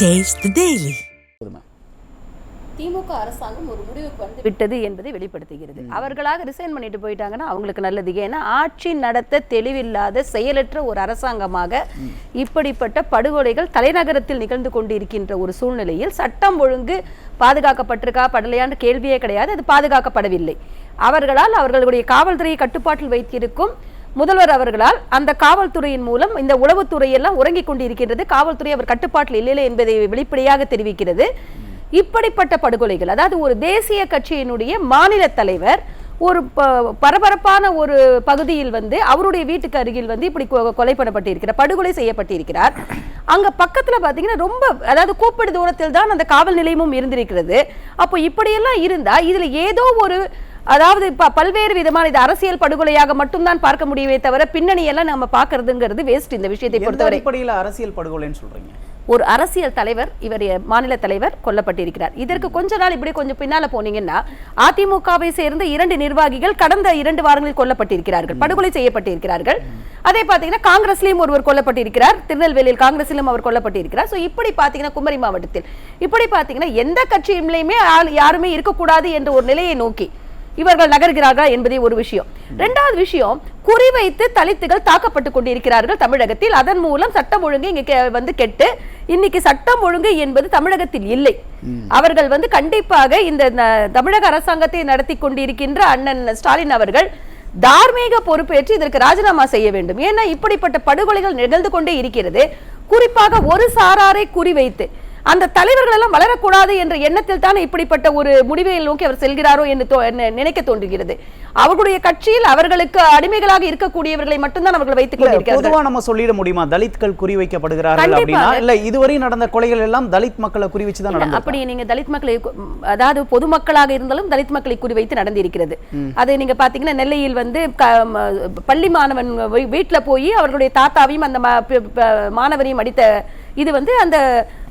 Taste the Daily. திமுக அரசாங்கம் ஒரு முடிவுக்கு வந்து விட்டது என்பதை வெளிப்படுத்துகிறது. அவர்களாக ரிசைன் பண்ணிட்டு போயிட்டாங்கன்னா அவங்களுக்கு நல்லது. ஏன்னா ஆட்சி நடத்த தெளிவில்லாத செயலற்ற ஒரு அரசாங்கமாக இப்படிப்பட்ட படுகொலைகள் தலைநகரத்தில் நிகழ்ந்து கொண்டிருக்கின்ற ஒரு சூழ்நிலையில் சட்டம் ஒழுங்கு பாதுகாக்கப்பட்டிருக்கா படலையான்னு கேள்வியே கிடையாது. அது பாதுகாக்கப்படவில்லை. அவர்களால் அவர்களுடைய காவல்துறையை கட்டுப்பாட்டில் வைத்திருக்கும் முதல்வர் அவர்களால் அந்த காவல்துறையின் மூலம் இந்த உளவுத்துறையெல்லாம் உறங்கிக் கொண்டிருக்கின்றது. காவல்துறை அவர் கட்டுப்பாட்டில் இல்லை என்பதை வெளிப்படையாக தெரிவிக்கிறது. இப்படிப்பட்ட படுகொலைகள், அதாவது ஒரு தேசிய கட்சியினுடைய மாநில தலைவர் ஒரு பரபரப்பான ஒரு பகுதியில் வந்து அவருடைய வீட்டுக்கு அருகில் வந்து இப்படி கொலை பண்ணப்பட்டிருக்கிறார், படுகொலை செய்யப்பட்டிருக்கிறார். அங்க பக்கத்துல பாத்தீங்கன்னா ரொம்ப, அதாவது கூப்பிடு தூரத்தில் தான் அந்த காவல் நிலையமும் இருந்திருக்கிறது. அப்போ இப்படியெல்லாம் இருந்தா இதுல ஏதோ ஒரு, அதாவது பல்வேறு விதமான இது அரசியல் படுகொலையாக மட்டும்தான் பார்க்க முடியவே தவிர பின்னணியெல்லாம் நம்ம பாக்குறதுங்கிறது வேஸ்ட். இந்த விஷயத்தை பொறுத்தவரை அரசியல் படுகொலைன்னு சொல்றீங்க. ஒரு அரசியல் தலைவர், இவர் மாநில தலைவர் கொல்லப்பட்டிருக்கிறார். இதற்கு கொஞ்ச நாள் இப்படி கொஞ்சம் பின்னால போனீங்கன்னா அதிமுகவை சேர்ந்த 2 நிர்வாகிகள் கடந்த 2 வாரங்களில் கொல்லப்பட்டிருக்கிறார்கள், படுகொலை செய்யப்பட்டிருக்கிறார்கள். அதே பாத்தீங்கன்னா காங்கிரஸ்லயும் ஒருவர் கொல்லப்பட்டிருக்கிறார், திருநெல்வேலியில் காங்கிரஸிலும் அவர் கொல்லப்பட்டிருக்கிறார். சோ இப்படி பாத்தீங்கன்னா குமரி மாவட்டத்தில் இப்படி பாத்தீங்கன்னா எந்த கட்சியிலுமே யாருமே இருக்கக்கூடாது என்ற ஒரு நிலையை நோக்கி இவர்கள் நகர்கிறார்கள் என்பதே ஒரு விஷயம். இரண்டாவது விஷயம், குறிவைத்து தலித்துகள் தாக்கப்பட்டு கொண்டிருக்கிறார்கள் தமிழகத்தில். அதன் மூலம் சட்டம் ஒழுங்கு இங்க வந்து கெட்டு இன்னைக்கு சட்டம் ஒழுங்கு என்பது தமிழகத்தில் இல்லை. அவர்கள் வந்து கண்டிப்பாக இந்த தமிழக அரசாங்கத்தை நடத்தி கொண்டிருக்கின்ற அண்ணன் ஸ்டாலின் அவர்கள் தார்மீக பொறுப்பேற்று இதற்கு ராஜினாமா செய்ய வேண்டும். ஏன்னா இப்படிப்பட்ட படுகொலைகள் நிகழ்ந்து கொண்டே இருக்கிறது. குறிப்பாக ஒரு சாராரை குறிவைத்து அந்த தலைவர்கள் எல்லாம் வளரக்கூடாது என்ற எண்ணத்தில் தான் இப்படிப்பட்ட ஒரு முடிவை நோக்கி அவர் செல்கிறாரோ என்று நினைக்க தோன்றுகிறது. அவர்களுடைய கட்சியில் அவர்களுக்கு அடிமைகளாக இருக்கக்கூடியவர்களை மட்டும்தான் அவர்கள் வைத்துக் கொண்டிருக்கிறார்கள். பொதுவா நம்ம சொல்லிட முடியுமா தலித்கள் குறிவைக்கப்படுகிறார்கள் அப்படின்னா? இல்ல இதுவரை நடந்த கொலைகள் எல்லாம் தலித் மக்களை குறிவைச்சு தான் நடந்தது. அப்படி நீங்க தலித் மக்களை, அதாவது பொதுமக்களாக இருந்தாலும் தலித் மக்களை குறிவைத்து நடந்திருக்கிறது. அதை நீங்க பாத்தீங்கன்னா நெல்லையில் வந்து பள்ளி மாணவன் வீட்டுல போய் அவர்களுடைய தாத்தாவையும் அந்த மாணவரையும் அடித்த இது வந்து அந்த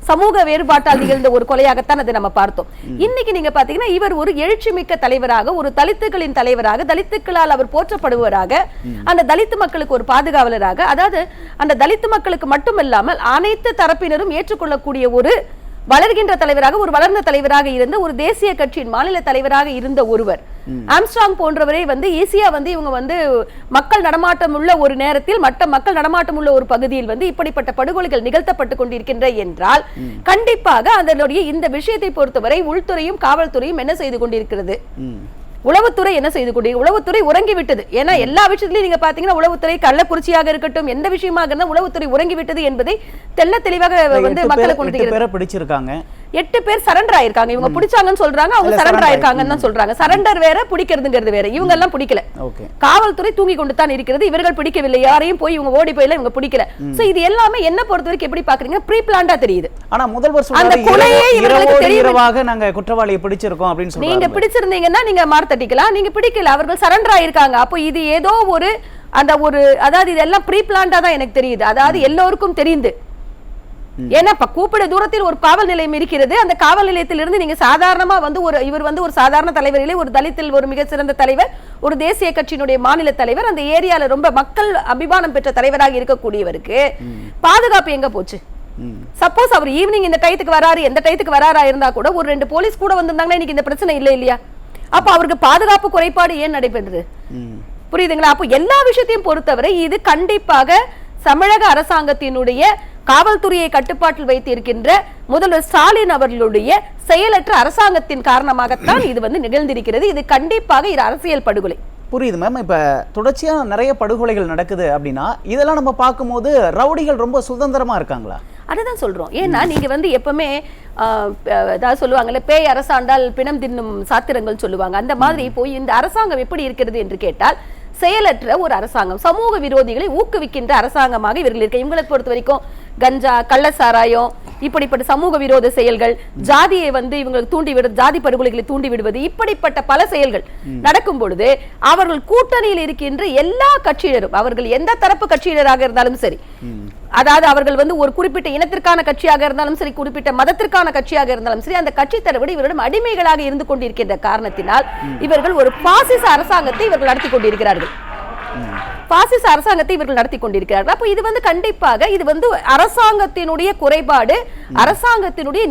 சமூக வேறுபாட்டால் நிகழ்ந்த ஒரு கொலையாகத்தான் அதை நம்ம பார்த்தோம். இன்னைக்கு நீங்க பாத்தீங்கன்னா இவர் ஒரு எழுச்சி மிக்க தலைவராக, ஒரு தலித்துகளின் தலைவராக, தலித்துக்களால் அவர் போற்றப்படுவராக, அந்த தலித்து மக்களுக்கு ஒரு பாதுகாவலராக, அதாவது அந்த தலித்து மக்களுக்கு மட்டுமில்லாமல் அனைத்து தரப்பினரும் ஏற்றுக்கொள்ளக்கூடிய ஒரு வளர்கின்ற தலைவராக, ஒரு வளர்ந்த தலைவராக இருந்த ஒரு தேசிய கட்சியின் மாநில தலைவராக இருந்த ஒருவர். ஆம்ஸ்ட்ராங் போன்றவரை வந்து ஈஸியா வந்து இவங்க வந்து மக்கள் நடமாட்டம் உள்ள ஒரு நேரத்தில் மற்ற மக்கள் நடமாட்டம் உள்ள ஒரு பகுதியில் வந்து இப்படிப்பட்ட படுகொலைகள் நிகழ்த்தப்பட்டு கொண்டிருக்கின்ற என்றால் கண்டிப்பாக அதனுடைய இந்த விஷயத்தை பொறுத்தவரை உள்துறையும் காவல்துறையும் என்ன செய்து கொண்டிருக்கிறது? உளவுத்துறை என்ன செய்து கொண்டு, உளவுத்துறை உறங்கிவிட்டது. ஏன்னா எல்லா விஷயத்திலையும் நீங்க பாத்தீங்கன்னா உளவுத்துறை கள்ளக்குறிச்சியாக இருக்கட்டும், எந்த விஷயமாக இருந்தாலும் உளவுத்துறை உறங்கிவிட்டது என்பதை தெல்ல தெளிவாக வந்து மக்களுக்கு பிடிச்சிருக்காங்க. 8 பேர் சரண்டர் ஆயிருக்காங்க. இவங்க பிடிச்சாங்கன்னு சொல்றாங்க, அவங்க சரண்டர் ஆயிருக்காங்கன்னு தான் சொல்றாங்க. சரண்டர் வேற, பிடிக்கிறதுங்கிறது வேற. இவங்க எல்லாம் பிடிக்கல. காவல்துறை தூங்கி கொண்டு தான் இருக்கிறது. இவர்கள் பிடிக்கவில்லை, யாரையும் போய் இவங்க ஓடி போயில இவங்க பிடிக்கல. சோ இது எல்லாமே என்ன பொறுத்த வரைக்கும் எப்படி பாக்குறீங்க? ப்ரீ பிளான்டா தெரியுது. ஆனா முதல்வர் சொல்றாரு இரவாக நாங்க குற்றவாளியை பிடிச்சிருக்கோம் அப்படின்னு சொல்றாங்க. நீங்க பிடிச்சிருந்தீங்கன்னா நீங்க மார்த்தட்டிக்கலாம், நீங்க பிடிக்கல, அவர்கள் சரண்டர் ஆயிருக்காங்க. அப்போ இது ஏதோ ஒரு அந்த ஒரு, அதாவது இதெல்லாம் ப்ரீ பிளான்டா தான் எனக்கு தெரியுது. அதாவது எல்லோருக்கும் தெரிந்து, ஏன்னா கூப்பிட தூரத்தில் ஒரு காவல் நிலையம் இருக்கிறது. அந்த காவல் நிலையத்திலிருந்து நீங்க சாதாரணமா வந்து இவர் வந்து ஒரு சாதாரண தலைவரிலே ஒரு தலித்தில் ஒரு மிக சிறந்த தலைவர், ஒரு தேசிய கட்சியினுடைய மாநில தலைவர், அந்த ஏரியால ரொம்ப மக்கள் அபிமானம் பெற்ற தலைவராக இருக்கக்கூடியவருக்கு பாதுகாப்பு எங்க போச்சு? சப்போஸ் அவர் ஈவினிங் இந்த டயத்துக்கு வராரு, எந்த டயத்துக்கு வராரா இருந்தா கூட ஒரு 2 போலீஸ் கூட வந்திருந்தாங்கன்னா இன்னைக்கு இந்த பிரச்சனை இல்லை இல்லையா? அப்ப அவருக்கு பாதுகாப்பு குறைபாடு ஏன் நடைபெறுது? புரியுதுங்களா? அப்போ எல்லா விஷயத்தையும் பொறுத்தவரை இது கண்டிப்பாக தமிழக அரசாங்கத்தினுடைய காவல்துறையை கட்டுப்பாட்டில் வைத்து இருக்கின்ற முதல்வர் ஸ்டாலின் அவர்களுடைய செயலற்ற அரசாங்கத்தின் காரணமாகத்தான் இது வந்து நிகழ்ந்திருக்கிறது. இது கண்டிப்பாக இது அரசியல் படுகொலை. புரியுது மேம். இப்ப தொடர்ச்சியா நிறைய படுகொலைகள் நடக்குது அப்படின்னா இதெல்லாம் நம்ம பார்க்கும்போது ரவுடிகள் ரொம்ப சுதந்திரமா இருக்காங்களா? அதுதான் சொல்றோம். ஏன்னா நீங்க வந்து எப்பவுமே ஏதாவது சொல்லுவாங்கல்ல, பேய் அரசாண்டால் பிணம் தின்னும் சாத்திரங்கள் சொல்லுவாங்க. அந்த மாதிரி போய் இந்த அரசாங்கம் எப்படி இருக்கிறது என்று கேட்டால் செயலற்ற ஒரு அரசாங்கம், சமூக விரோதிகளை ஊக்குவிக்கின்ற அரசாங்கமாக இவர்கள் இருக்க. இவங்களை பொறுத்த வரைக்கும் கஞ்சா, கள்ளசாராயம், இப்படிப்பட்ட சமூக விரோத செயல்கள், ஜாதியை வந்து இவங்களுக்கு தூண்டிவிடுவது, ஜாதி படுகொலைகளை தூண்டிவிடுவது, இப்படிப்பட்ட பல செயல்கள் நடக்கும் பொழுது அவர்கள் கூட்டணியில் இருக்கின்ற எல்லா கட்சியினரும், அவர்கள் எந்த தரப்பு கட்சியினராக இருந்தாலும் சரி, அதாவது அவர்கள் வந்து ஒரு குறிப்பிட்ட இனத்திற்கான கட்சியாக இருந்தாலும் சரி, குறிப்பிட்ட மதத்திற்கான கட்சியாக இருந்தாலும் சரி, அந்த கட்சி தலைவர்கள் இவரிடம் அடிமைகளாக இருந்து கொண்டிருக்கின்ற காரணத்தினால் இவர்கள் ஒரு பாசிச அரசாங்கத்தை இவர்கள் நடத்தி கொண்டிருக்கிறார்கள். பாசிச அரசாங்கத்தை இவர்கள் நடத்தி கொண்டிருக்கிறார்கள். அப்போ இது வந்து கண்டிப்பாக இது வந்து அரசாங்கத்தினுடைய குறைபாடு, அரசாங்கத்தினுடைய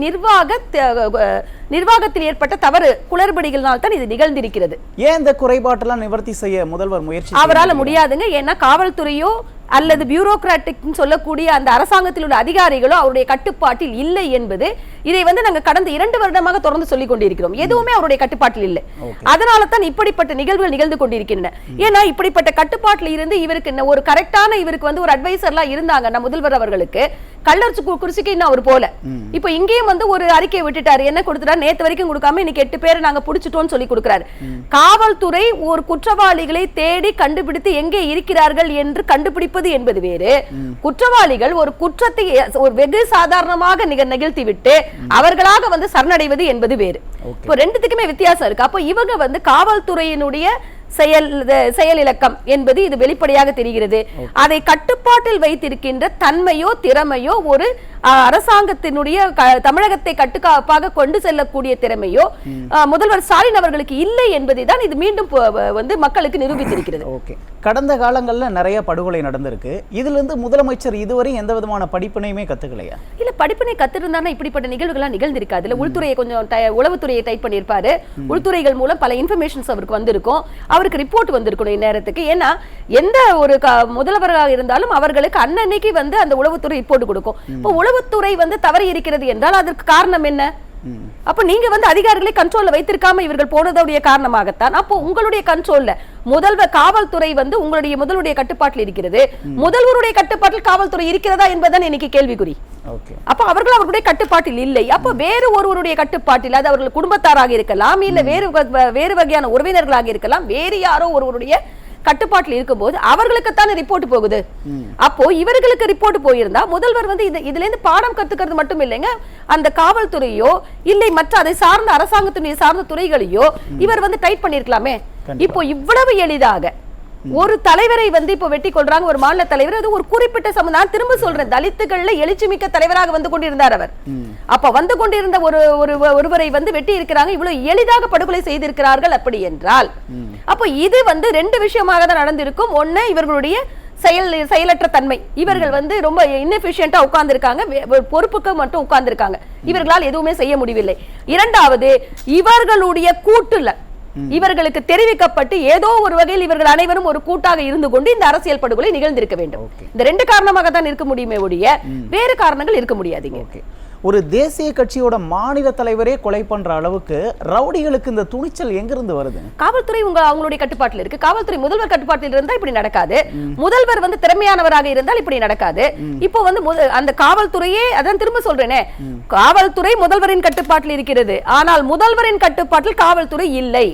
நிர்வாகத்தில் ஏற்பட்ட தவறு குளறுபடிகளால் தான் இது நிகழ்ந்திருக்கிறது. ஏன் இந்த குறைபாட்டெல்லாம் நிவர்த்தி செய்ய முதல்வர் முயற்சி அவரால் முடியாதுங்க. ஏன்னா காவல்துறையோ அல்லது பியூரோக்ராட்டிக் சொல்லக்கூடிய அந்த அரசாங்கத்தில் உள்ள அதிகாரிகளோ அவருடைய கட்டுப்பாட்டில் இல்லை என்பது இதை வந்து நாங்கள் கடந்த 2 வருடமாக தொடர்ந்து சொல்லிக் கொண்டிருக்கிறோம். எதுவுமே அவருடைய கட்டுப்பாட்டில் இல்லை. அதனால தான் இப்படிப்பட்ட நிகழ்வுகள் நிகழ்ந்து கொண்டிருக்கின்றன. ஏன்னா இப்படிப்பட்ட கட்டுப்பாட்டில் இருந்து இவருக்கு ஒரு கரெக்டான இவருக்கு வந்து ஒரு அட்வைசர்லாம் இருந்தாங்க முதல்வர் அவர்களுக்கு. கள்ளர்ச்சி குடிசுக்கு இன்னும் அவர் போல. இப்ப இங்கேயும் வந்து ஒரு அறிக்கை விட்டுட்டாரு. என்ன கொடுத்துட்டாரு? நேத்து வரைக்கும் கொடுக்காம இன்னைக்கு 8 பேரை நாங்க பிடிச்சிட்டோம்னு சொல்லி கொடுக்கிறாரு. காவல்துறை ஒரு குற்றவாளிகளை தேடி கண்டுபிடித்து எங்கே இருக்கிறார்கள் என்று கண்டுபிடிப்பது என்பது வேறு. குற்றவாளிகள் ஒரு குற்றத்தை ஒரு வெகு சாதாரணமாக நிகழ்த்தி விட்டு அவர்களாக வந்து சரணடைவது என்பது வேறு. இப்போ ரெண்டுத்துக்குமே வித்தியாசம் இருக்கு. அப்போ இவங்க வந்து காவல்துறையினுடைய செயலிலக்கம் என்பது இது வெளிப்படையாக தெரிகிறது. அதை கட்டுப்பாட்டில் வைத்திருக்கின்ற தன்மையோ திறமையோ ஒரு அரசாங்கத்தினுடைய தமிழகத்தை கட்டுக்காப்பாக கொண்டு செல்லக்கூடிய திறமையோ முதல்வர் ஸ்டாலின் அவர்களுக்கு இல்லை என்பதை தான் இது மீண்டும் வந்து மக்களுக்கு நிரூபித்திருக்கிறது. ஓகே, கடந்த காலங்களில் நிறைய படுகொலை நடந்திருக்கு. இதுல இருந்து முதலமைச்சர் இதுவரை எந்த விதமான படிப்பினையுமே கத்துக்கலையா? இல்ல, படிப்பினை கத்துருந்தானா இப்படிப்பட்ட நிகழ்வுகள்லாம் நிகழ்ந்திருக்காது. இல்ல, உள்துறையை கொஞ்சம் உளவுத்துறையை டைப் பண்ணியிருப்பாரு. உள்துறைகள் மூலம் பல இன்ஃபர்மேஷன்ஸ் அவருக்கு வந்திருக்கும், அவருக்கு ரிப்போர்ட் வந்திருக்கணும் இந்நேரத்துக்கு. ஏன்னா எந்த ஒரு முதல்வராக இருந்தாலும் அவர்களுக்கு அன்னன்னைக்கு வந்து அந்த உளவுத்துறை ரிப்போர்ட் கொடுக்கும். இப்போ உளவுத்துறை வந்து தவறி இருக்கிறது என்றால் அதற்கு காரணம் என்ன? அப்ப நீங்க வந்து அதிகாரிகளை கண்ட்ரோல்ல வைத்திருக்காம இவர்கள் போனதோடைய காரணமாகத்தான். அப்போ உங்களுடைய கண்ட்ரோல்ல முதல்வர் காவல்துறை வந்து முதல்வருடைய கட்டுப்பாட்டில் இருக்கிறது. முதல்வருடைய கட்டுப்பாட்டில் காவல்துறை இருக்கிறதா என்பதுதான் இன்னைக்கு கேள்விக்குறி. அப்ப அவர்களுடைய கட்டுப்பாட்டில் இல்லை. அப்ப வேறு ஒருவருடைய கட்டுப்பாட்டில், அது அவர்கள் குடும்பத்தாராக இருக்கலாம், இல்ல வேறு வகையான உறவினர்களாக இருக்கலாம், வேறு யாரோ ஒருவருடைய கட்டுப்பாட்டில் இருக்கும்போது அவர்களுக்குத்தானே ரிப்போர்ட் போகுது. அப்போ இவர்களுக்கு ரிப்போர்ட் போயிருந்தா முதல்வர் வந்து இதுல இருந்து பாடம் கத்துக்கிறது மட்டும் இல்லைங்க, அந்த காவல்துறையோ இல்லை மற்ற அதை சார்ந்த அரசாங்கத்தினுடைய சார்ந்த துறைகளையோ இவர் வந்து டைட் பண்ணிருக்கலாமே. இப்போ இவ்வளவு எளிதாக ஒரு தலைவரை வந்து இப்ப வெட்டி கொள்றாங்க, ஒரு மாநில தலைவர். அது ஒரு குறிப்பிட்ட சமுதாயம், திரும்ப சொல்றேன், தலித்துகள்ல எழுச்சி மிக்க தலைவராக வந்து கொண்டிருந்தார் அவர். அப்ப வந்து கொண்டிருந்த ஒருவரை வந்து வெட்டி இருக்கிறாங்க, இவ்வளவு எளிதாக படுகொலை செய்திருக்கிறார்கள். அப்படி என்றால் அப்ப இது வந்து 2 விஷயமாக தான் நடந்திருக்கும். ஒண்ணு, இவர்களுடைய செயலற்ற தன்மை. இவர்கள் வந்து ரொம்ப இன்எஃபிஷியன்ட்டா உட்கார்ந்து இருக்காங்க, பொறுப்புக்கு மட்டும் உட்கார்ந்து இருக்காங்க, இவர்களால் எதுவுமே செய்ய முடியவில்லை. இரண்டாவது, இவர்களுடைய கூட்டுல இவர்களுக்கு தெரிவிக்கப்பட்டு ஏதோ ஒரு வகையில் இவர்கள் அனைவரும் ஒரு கூட்டாக இருந்து கொண்டு இந்த அரசியல் படுகொலை நிகழ்ந்திருக்க வேண்டும். இந்த 2 காரணமாக தான் இருக்க முடியுமே ஒழிய வேறு காரணங்கள் இருக்க முடியாதுங்க. ஒரு தேசிய கட்சியோட மாநில தலைவரே கொலை பண்ற அளவுக்கு ரவுடிகளுக்கு இந்த துணிச்சல் எங்கிருந்து வருது? காவல்துறை அவங்களுடைய கட்டுப்பாட்டில் இருக்கு. காவல்துறை முதல்வர் கட்டுப்பாட்டில் இருந்தா இப்படி நடக்காது. முதல்வர் வந்து திறமையானவராக இருந்தால் இப்படி நடக்காது. இப்போ வந்து அந்த காவல்துறையே, அதான் திரும்ப சொல்றேனே, காவல்துறை முதல்வரின் கட்டுப்பாட்டில் இருக்கிறது, ஆனால் முதல்வரின் கட்டுப்பாட்டில் காவல்துறை இல்லை.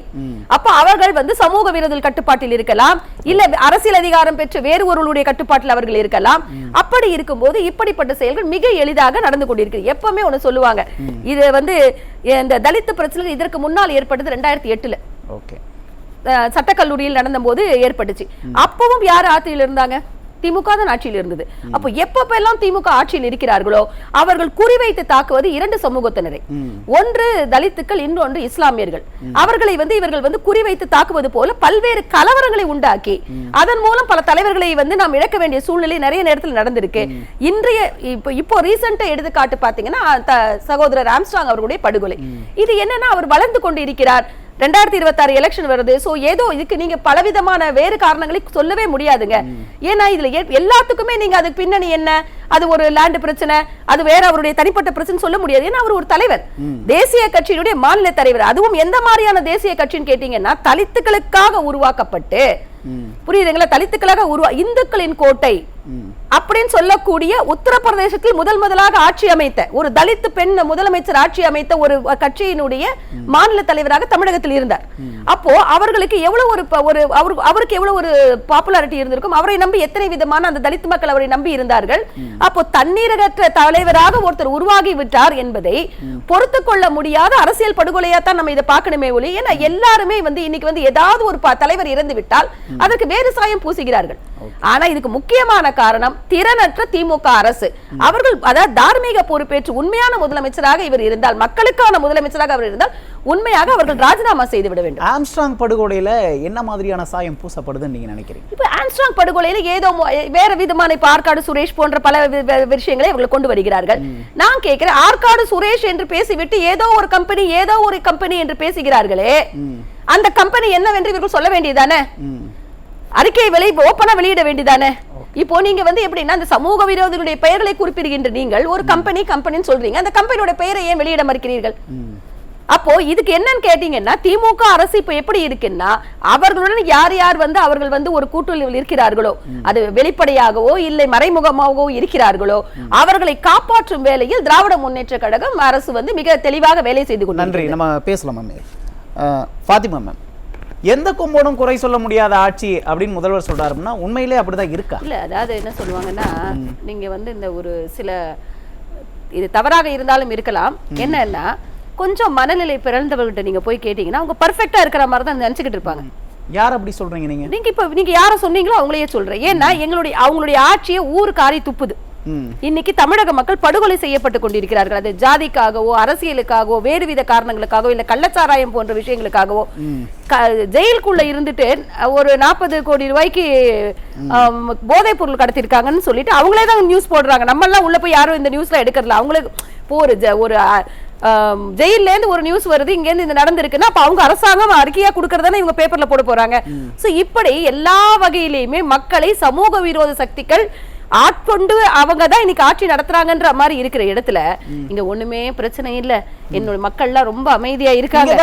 அப்ப அவர்கள் வந்து சமூக விரோதல் கட்டுப்பாட்டில் இருக்கலாம், இல்ல அரசியல் அதிகாரம் பெற்று வேறு ஒருவருடைய கட்டுப்பாட்டில் அவர்கள் இருக்கலாம். அப்படி இருக்கும்போது இப்படிப்பட்ட செயல்கள் மிக எளிதாக நடந்து கொண்டிருக்கு. எப்பவுமே ஒண்ணு சொல்லுவாங்க, இது வந்து இந்த தலித் பிரச்சனை இதற்கு முன்னால் ஏற்பட்டது 2008 சட்டக்கல்லூரியில் நடந்த போது ஏற்பட்டுச்சு. அப்பவும் யார் ஆட்சியில் இருந்தாங்க? திமுக தான் ஆட்சியில் இருந்தது. அப்போ எப்பெல்லாம் திமுக ஆட்சியில் இருக்கிறார்களோ அவர்கள் குறிவைத்து தாக்குவது 2 சமூகத்தினரை. ஒன்று தலித்துக்கள், இன்னொன்று இஸ்லாமியர்கள். அவர்களை வந்து இவர்கள் வந்து குறிவைத்து தாக்குவது போல பல்வேறு கலவரங்களை உண்டாக்கி அதன் மூலம் பல தலைவர்களை வந்து நாம் இழக்க வேண்டிய சூழ்நிலை நிறைய நேரத்தில் நடந்திருக்கு. இன்றைய இப்போ ரீசெண்டா எடுத்துக்காட்டு பாத்தீங்கன்னா சகோதரர் ஆம்ஸ்ட்ராங் அவர்களுடைய படுகொலை. இது என்னன்னா, அவர் வளர்ந்து கொண்டு இருக்கிறார். 2026 எலெக்ஷன் வருது. சோ ஏதோ இதுக்கு நீங்க பலவிதமான வேறு காரணங்களை சொல்லவே முடியாதுங்க. ஏன்னா இதுல எல்லாத்துக்குமே நீங்க அதுக்கு பின்னணி என்ன, அது ஒரு லேண்ட் பிரச்சனை, அது வேற அவருடைய தனிப்பட்ட பிரச்சனை சொல்ல முடியாது. ஏன்னா அவர் ஒரு தலைவர், தேசிய கட்சியினுடைய மாநில தலைவர். அதுவும் எந்த மாதிரியான தேசிய கட்சின்னு கேட்டீங்கன்னா, தலித்துக்களுக்காக உருவாக்கப்பட்டு, புரியுதுங்களா, தலித்துக்களாக இந்துக்களின் கோட்டை அப்படின்னு சொல்லக்கூடிய உத்தரப்பிரதேசத்தில் முதலாக ஆட்சி அமைத்த ஒரு தலித் பெண் முதலமைச்சர் ஆட்சி அமைத்த ஒரு கட்சியினுடைய மாநில தலைவராக தமிழகத்தில் இருந்தார். அப்போ அவர்களுக்கு எவ்வளவு அவருக்கு எவ்வளவு ஒரு பாப்புலாரிட்டி இருந்திருக்கும், அவரை நம்பி எத்தனை விதமான அந்த தலித் மக்கள் அவரை நம்பி இருந்தார்கள். அப்போ தண்ணீரகற்ற தலைவராக ஒருத்தர் உருவாகி விட்டார் என்பதை பொறுத்து கொள்ள முடியாத அரசியல் படுகொலையா தான் நம்ம இதை பார்க்கணுமே ஒளி. ஏன்னா எல்லாருமே வந்து இன்னைக்கு வந்து ஏதாவது ஒரு தலைவர் இறந்து விட்டால் அதற்கு வேறு சாயம் பூசுகிறார்கள். ஆனா இதுக்கு முக்கியமான காரணம் திறனற்ற திமுக அரசு. அவர்கள் அதாவது தார்மீக பொறுப்பேற்று உண்மையான முதலமைச்சராக இவர் இருந்தால், மக்களுக்கான முதலமைச்சராக அவர் இருந்தால் உண்மையாக அவர்கள் ராஜினாமா செய்து விட வேண்டும். ஆம்ஸ்ட்ராங் படுகொலையில என்ன மாதிரியான சாயம் பூசப்படுதுன்னு நீங்க நினைக்கிறீங்க? இப்ப ஆம்ஸ்ட்ராங் படுகொலையில ஏதோ வேற விதமான இப்ப ஆற்காடு சுரேஷ் போன்ற பல விஷயங்களை அவர்கள் கொண்டு வருகிறார்கள். நான் கேட்கிறேன், ஆற்காடு சுரேஷ் என்று பேசிவிட்டு ஏதோ ஒரு கம்பெனி என்று பேசுகிறார்களே, அந்த கம்பெனி என்னவென்று இவர்கள் சொல்ல வேண்டியதானே? அறிக்கை ஓப்பனா வெளியிட வேண்டியதானே? இப்போ நீங்க வந்து எப்படின்னா அந்த சமூக விரோதிகளுடைய பெயர்களை குறிப்பிடுகின்ற நீங்கள் ஒரு கம்பெனின்னு சொல்றீங்க, அந்த கம்பெனியோட பெயரை ஏன் வெளியிட மறுக்கிறீர்கள்? அப்போ இதுக்கு என்னன்னு கேட்டீங்கன்னா, திமுக அரசு இப்ப எப்படி இருக்குன்னா, அவர்களுடன் யார் வந்து அவர்கள் வந்து ஒரு கூட்டணியில் இருக்கிறார்களோ, அது வெளிப்படையாகவோ இல்லை மறைமுகமாகவோ இருக்கிறார்களோ, அவர்களை காப்பாற்றும் வேலையில் திராவிட முன்னேற்ற கழகம் அரசு வந்து மிக தெளிவாக வேலை செய்து கொண்டு. நன்றி. நம்ம பேசலாம் மேம். ஃபாத்திமா மேம், எந்த கொம்போடும் குறை சொல்ல முடியாத ஆட்சி அப்படின்னு முதல்வர் சொல்றாருன்னா உண்மையிலே அப்படிதான் இருக்கா? இல்ல, அதாவது என்ன சொல்லுவாங்கன்னா, நீங்க வந்து இந்த ஒரு சில இது தவறாக இருந்தாலும் இருக்கலாம். என்னன்னா, கொஞ்சம் மனநிலை பிறந்தவர்கிட்ட நீங்க போய் கேட்டீங்கன்னா அவங்க பர்ஃபெக்டா இருக்கிற மாதிரி தான் நினைச்சுக்கிட்டு இருப்பாங்க. யார் அப்படி சொல்றீங்க நீங்க? நீங்க யார சொன்னீங்களோ அவங்களையே சொல்றேன். ஏன்னா அவங்களுடைய ஆட்சியை ஊரு காரி துப்புது. இன்னைக்கு தமிழக மக்கள் படுகொலை செய்யப்பட்டு கொண்டிருக்கிறார்கள். அது ஜாதிக்காகவோ அரசியலுக்காகவோ வேறு வித காரணங்களுக்காகவோ இல்ல கள்ளச்சாராயம் போன்ற விஷயங்களுக்காகவோ ஜெயிலுக்குள்ள இருந்துட்டு ஒரு 40 கோடி ரூபாய்க்கு போதைப் பொருள் கடத்திருக்காங்கன்னு சொல்லிட்டு அவங்களே தான் நியூஸ் போடுறாங்க. நம்ம எல்லாம் உள்ள போய் யாரும் இந்த நியூஸ்ல எடுக்கிறதுல. அவங்களுக்கு ஒரு ஜெயில இருந்து ஒரு நியூஸ் வருது, இங்க இருந்து இந்த நடந்திருக்குன்னா அப்ப அவங்க அரசாங்கம் அறிக்கையா கொடுக்கறதானே இவங்க பேப்பர்ல போட போறாங்க. சோ இப்படி எல்லா வகையிலுமே மக்களை சமூக விரோத சக்திகள் ஆட்கொண்டு அவங்க தான் இன்னைக்கு ஆட்சி நடத்துறாங்கன்ற மாதிரி இருக்கிற இடத்துல இங்க ஒண்ணுமே பிரச்சனை இல்ல, என்னோட மக்கள் எல்லாம் ரொம்ப அமைதியா இருக்காங்க.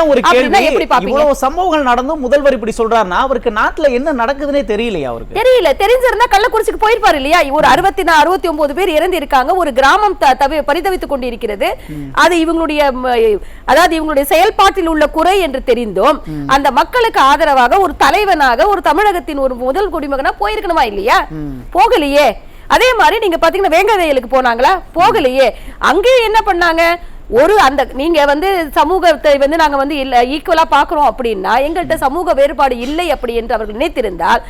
எப்படி பாப்பீங்க? சம்பவங்கள் நடந்தும் முதல்வர் இப்படி சொல்றாருன்னா அவருக்கு நாட்டுல என்ன நடக்குதுன்னே தெரியலையா? அவருக்கு தெரிஞ்சிருந்தா கள்ளக்குறிச்சிக்கு போயிருப்பாரு இல்லையா? ஒரு 69 பேர் இறந்து இருக்காங்க. ஒரு கிராமம் பரிதவித்துக் கொண்டிருக்கிறது. அது இவங்களுடைய செயல்பாட்டில் உள்ள குறை என்று தெரிந்தோம் அந்த மக்களுக்கு ஆதரவாக ஒரு தலைவனாக ஒரு தமிழகத்தின் ஒரு முதல் குடிமகனா போயிருக்கணுமா இல்லையா? போகலையே. அதே மாதிரி நீங்க பாத்தீங்கன்னா வேங்கவேலுக்கு போனாங்களா? போகலையே. அங்கேயும் என்ன பண்ணாங்க? நீங்க வந்து சமூகத்தை வந்து நாங்க வந்து ஈக்குவலா பாக்குறோம் அப்படின்னா எங்கள்கிட்ட சமூக வேறுபாடு இல்லை அப்படி என்று அவர்கள் நினைத்திருந்தால்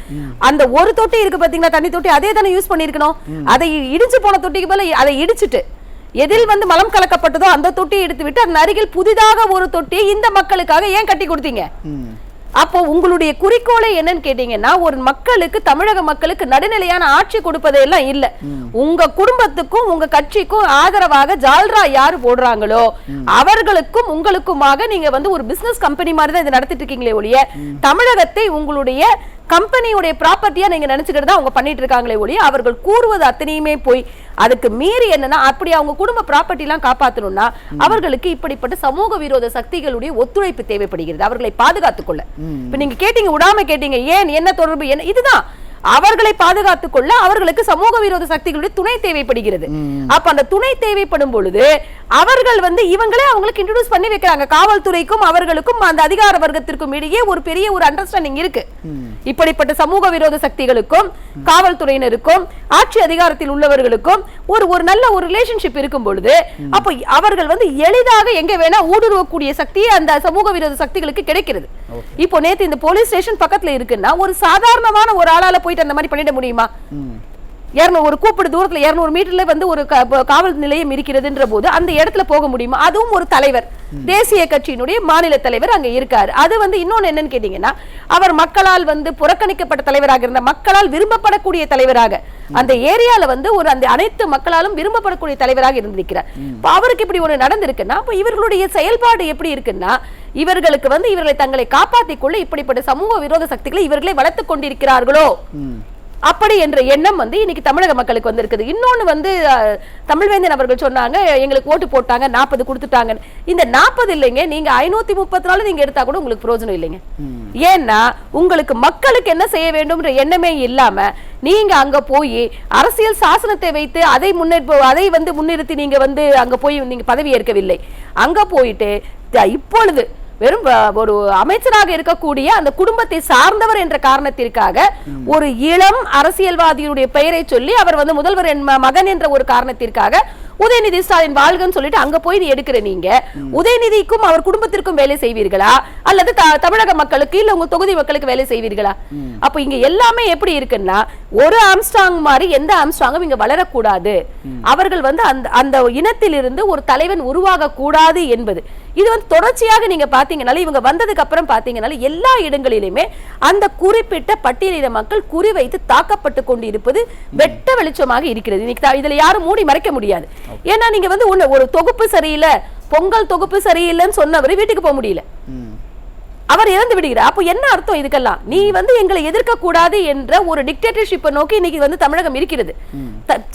அந்த ஒரு தொட்டி இருக்கு பாத்தீங்கன்னா, தண்ணி தொட்டி, அதே தானே யூஸ் பண்ணிருக்கணும். அதை இடிச்சு போன தொட்டிக்கு போல அதை இடிச்சுட்டு எதில் வந்து மலம் கலக்கப்பட்டதோ அந்த தொட்டியை எடுத்து விட்டு அதன் அருகில் புதிதாக ஒரு தொட்டியை இந்த மக்களுக்காக ஏன் கட்டி கொடுத்தீங்க? அப்போ உங்களுடைய குறிக்கோளை என்னன்னு கேட்டீங்கன்னா, ஒரு மக்களுக்கு தமிழக மக்களுக்கு நடுநிலையான ஆட்சி கொடுப்பதெல்லாம் இல்ல. உங்க குடும்பத்துக்கும் உங்க கட்சிக்கும் ஆதரவாக ஜால்ரா யாரு போடுறாங்களோ அவர்களுக்கும் உங்களுக்குமாக நீங்க வந்து ஒரு பிசினஸ் கம்பெனி மாதிரி தான் இதை நடத்திட்டு இருக்கீங்களே ஒழிய தமிழகத்தை உங்களுடைய கம்பெனியுடைய ப்ராப்பர்ட்டியா நீங்க நினைச்சுக்கிறதா அவங்க பண்ணிட்டு இருக்காங்களே ஒழிய அவர்கள் கூறுவது அத்தனையுமே போய் அதுக்கு மீறி என்னன்னா அப்படி அவங்க குடும்ப ப்ராப்பர்ட்டி எல்லாம் காப்பாற்றணும்னா அவர்களுக்கு இப்படிப்பட்ட சமூக விரோத சக்திகளுடைய ஒத்துழைப்பு தேவைப்படுகிறது அவர்களை பாதுகாத்துக் கொள்ள. இப்ப நீங்க கேட்டீங்க, விடாம கேட்டீங்க, ஏன் என்ன தொடர்பு, என்ன இதுதான் அவர்களை பாதுகாத்துக் கொள்ள அவர்களுக்கு சமூக விரோத சக்திகளுடைய துணை தேவைப்படுகிறது. அப்ப அந்த துணை தேவைப்படும் பொழுது அவர்கள் வந்து இவங்களே அவங்களுக்கு இன்ட்ரோடியூஸ் பண்ணி வைக்கிறாங்க. காவல்துறைக்கும் அவர்களுக்கும் அந்த அதிகார வர்க்கத்திற்கும் இடையே ஒரு பெரிய ஒரு அண்டர்ஸ்டாண்டிங் இருக்கு. இப்படிப்பட்ட சமூக விரோத சக்திகளுக்கும் காவல்துறையினருக்கும் ஆட்சி அதிகாரத்தில் உள்ளவர்களுக்கும் ஒரு நல்ல ஒரு ரிலேஷன்ஷிப் இருக்கும் பொழுது அப்ப அவர்கள் வந்து எளிதாக எங்க வேணா ஊடுருவக்கூடிய சக்தி அந்த சமூக விரோத சக்திகளுக்கு கிடைக்கிறது. இப்போ நேத்து இந்த போலீஸ் ஸ்டேஷன் பக்கத்துல இருக்குன்னா ஒரு சாதாரணமான ஒரு ஆளால போயிட்டு அந்த மாதிரி பண்ணிட முடியுமா? ஒரு கூப்பிடு தூரத்துல 200 மீட்டர்ல வந்து ஒரு காவல் நிலையம் இருக்கிறதுன்ற போது அந்த இடத்துல போக முடியுமா? அதுவும் ஒரு தலைவர், தேசிய கட்சியினுடைய மாநில தலைவர் அங்க இருக்காரு. அது வந்து இன்னொன்னு என்னன்னு கேட்டீங்கன்னா, அவர் மக்களால் வந்து புறக்கணிக்கப்பட்ட தலைவராக இருந்த மக்களால் விரும்பப்படக்கூடிய தலைவராக அந்த ஏரியால வந்து அந்த அனைத்து மக்களாலும் விரும்பப்படக்கூடிய தலைவராக இருந்திருக்கிறார். அவருக்கு இப்படி ஒரு நடந்திருக்குன்னா அப்ப இவர்களுடைய செயல்பாடு எப்படி இருக்குன்னா இவர்களுக்கு வந்து இவர்களை தங்களை காப்பாற்றிக் கொள்ள இப்படிப்பட்ட சமூக விரோத சக்திகளை இவர்களை வளர்த்துக் கொண்டிருக்கிறார்களோ அப்படி என்ற எண்ணம் வந்து இன்னைக்கு தமிழக மக்களுக்கு வந்து இருக்குது. இன்னொன்னு வந்து தமிழ்வேந்தன் அவர்கள் சொன்னாங்க, எங்களுக்கு ஓட்டு போட்டாங்க 40 கொடுத்துட்டாங்க. இந்த 40 இல்லைங்க, நீங்க 534 நீங்க எடுத்தா கூட உங்களுக்கு பிரயோஜனம் இல்லைங்க. ஏன்னா உங்களுக்கு மக்களுக்கு என்ன செய்ய வேண்டும் எண்ணமே இல்லாம நீங்க அங்க போய் அரசியல் சாசனத்தை வைத்து அதை வந்து முன்னிறுத்தி நீங்க வந்து அங்க போய் நீங்க பதவி ஏற்கவில்லை. அங்க போயிட்டு இப்பொழுது வெறும் ஒரு அமைச்சராக இருக்கக்கூடிய அந்த குடும்பத்தை சார்ந்தவர் என்ற காரணத்திற்காக ஒரு இளம் அரசியல்வாதியுடைய பெயரை சொல்லி அவர் வந்து முதல்வர் மகன் என்ற ஒரு காரணத்திற்காக உதயநிதி ஸ்டாலின் வாழ்கன்னு சொல்லிட்டு அங்க போய் நீ எடுக்கிற நீங்க உதயநிதிக்கும் அவர் குடும்பத்திற்கும் வேலை செய்வீர்களா அல்லது தமிழக மக்களுக்கு இல்ல உங்க தொகுதி மக்களுக்கு வேலை செய்வீர்களா? அப்ப இங்க எல்லாமே எப்படி இருக்குன்னா ஒரு ஆம்ஸ்ட்ராங் மாதிரி எந்த ஆம்ஸ்ட்ராங்கும் இங்க வளரக்கூடாது, அவர்கள் வந்து அந்த இனத்திலிருந்து ஒரு தலைவன் உருவாக கூடாது என்பது. இது வந்து தொடர்ச்சியாக நீங்க பாத்தீங்கன்னால இவங்க வந்ததுக்கு அப்புறம் பாத்தீங்கன்னால எல்லா இடங்களிலுமே அந்த குறிப்பிட்ட பட்டியலின மக்கள் குறிவைத்து தாக்கப்பட்டு கொண்டு இருப்பது வெட்ட வெளிச்சமாக இருக்கிறது. இன்னைக்கு இதுல யாரும் மூடி மறைக்க முடியாது. ஏன்னா நீங்க வந்து ஒரு தொகுப்பு சரியில்லை, பொங்கல் தொகுப்பு சரியில்லைன்னு சொன்னவர் வீட்டுக்கு போக முடியல, அவர் இறந்து விடுகிறார். அப்போ என்ன அர்த்தம் இதுக்கெல்லாம்? நீ வந்து எங்களை எதிர்க்க கூடாது என்ற ஒரு டிக்டேட்டர்ஷிப்பை நோக்கி இன்னைக்கு வந்து தமிழகம் இருக்கிறது,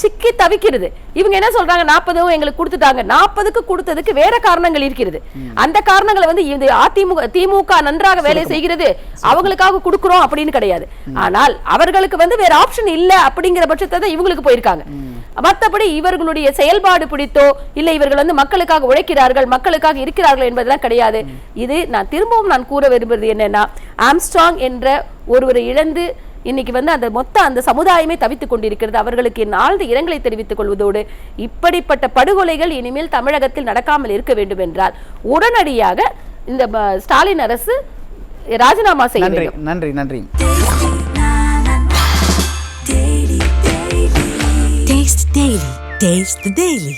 சிக்கி தவிக்கிறது. இவங்க என்ன சொல்றாங்க, 40 எங்களுக்கு கொடுத்துட்டாங்க. 40க்கு கொடுத்ததுக்கு வேற காரணங்கள் இருக்கிறது. அந்த காரணங்களை வந்து இது திமுக நன்றாக வேலை செய்கிறது அவங்களுக்காக கொடுக்கிறோம் அப்படின்னு கிடையாது. ஆனால் அவர்களுக்கு வந்து வேற ஆப்ஷன் இல்ல அப்படிங்கிற பட்சத்தை தான் இவங்களுக்கு போயிருக்காங்க. மற்றபடி இவர்களுடைய செயல்பாடு பிடித்தோ இல்ல இவர்கள் வந்து மக்களுக்காக உழைக்கிறார்கள், மக்களுக்காக இருக்கிறார்கள் என்பதெல்லாம் கிடையாது. இது நான் திரும்பவும் கூற விரும்புவது என்னன்னா, ஆம்ஸ்ட்ராங் என்ற ஒருவரை இழந்து இன்னைக்கு வந்து அந்த சமுதாயமே தவித்துக் கொண்டிருக்கிறது. அவர்களுக்கு என் ஆழ்ந்த இரங்கலை தெரிவித்துக் கொள்வதோடு இப்படிப்பட்ட படுகொலைகள் இனிமேல் தமிழகத்தில் நடக்காமல் இருக்க வேண்டும் என்றால் உடனடியாக இந்த ஸ்டாலின் அரசு ராஜினாமா செய்ய வேண்டும். நன்றி நன்றி. Taste the Daily.